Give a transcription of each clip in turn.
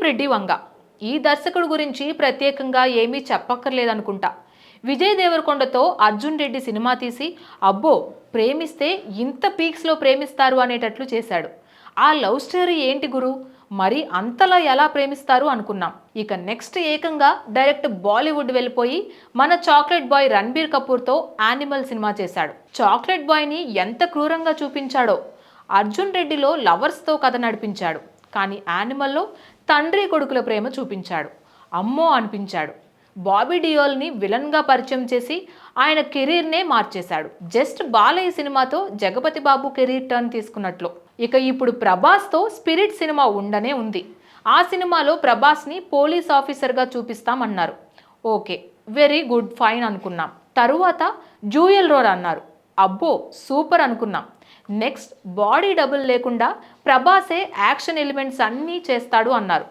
సందీప్ రెడ్డి వంగ. ఈ దర్శకుడు గురించి ప్రత్యేకంగా ఏమీ చెప్పక్కర్లేదనుకుంటా. విజయ్ దేవరకొండతో అర్జున్ రెడ్డి సినిమా తీసి అబ్బో ప్రేమిస్తే ఇంత పీక్స్లో ప్రేమిస్తారు అనేటట్లు చేశాడు. ఆ లవ్ స్టోరీ ఏంటి గురు, మరి అంతలా ఎలా ప్రేమిస్తారు అనుకున్నాం. ఇక నెక్స్ట్ ఏకంగా డైరెక్ట్ బాలీవుడ్ వెళ్ళిపోయి మన చాక్లెట్ బాయ్ రణబీర్ కపూర్తో యానిమల్ సినిమా చేశాడు. చాక్లెట్ బాయ్ని ఎంత క్రూరంగా చూపించాడో. అర్జున్ రెడ్డిలో లవర్స్తో కథ నడిపించాడు, కానీ యానిమల్లో తండ్రి కొడుకుల ప్రేమ చూపించాడు. అమ్మో అనిపించాడు. బాబీ డియోల్ని విలన్గా పరిచయం చేసి ఆయన కెరీర్నే మార్చేశాడు. జస్ట్ బాలయ్య సినిమాతో జగపతి బాబు కెరీర్ టర్న్ తీసుకున్నట్లు. ఇక ఇప్పుడు ప్రభాస్తో స్పిరిట్ సినిమా ఉండనే ఉంది. ఆ సినిమాలో ప్రభాస్ని పోలీస్ ఆఫీసర్గా చూపిస్తామన్నారు. ఓకే, వెరీ గుడ్, ఫైన్ అనుకున్నాం. తరువాత జూయల్ రోర్ అన్నారు. అబ్బో సూపర్ అనుకున్నాం. నెక్స్ట్ బాడీ డబుల్ లేకుండా ప్రభాసే యాక్షన్ ఎలిమెంట్స్ అన్నీ చేస్తాడు అన్నారు.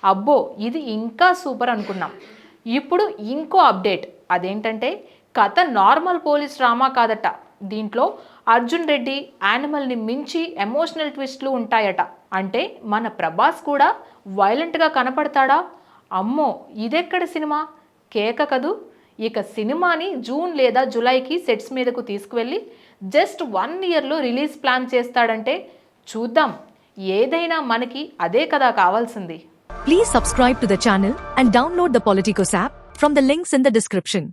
అబ్బో ఇది ఇంకా సూపర్ అనుకున్నాం. ఇప్పుడు ఇంకో అప్డేట్. అదేంటంటే కథ నార్మల్ పోలీస్ డ్రామా కాదట. దీంట్లో అర్జున్ రెడ్డి యానిమల్ని మించి ఎమోషనల్ ట్విస్ట్లు ఉంటాయట. అంటే మన ప్రభాస్ కూడా వైలెంట్గా కనపడతాడా? అమ్మో ఇదెక్కడ సినిమా, కేక కదూ. ఇక సినిమాని జూన్ లేదా జూలైకి సెట్స్ మీదకు తీసుకువెళ్ళి జస్ట్ 1 ఇయర్లో రిలీజ్ ప్లాన్ చేస్తాడంటే చూద్దాం. ఏదైనా మనకి అదే కదా కావాల్సింది. Please subscribe to the channel and download the Politicos app from the links in the description.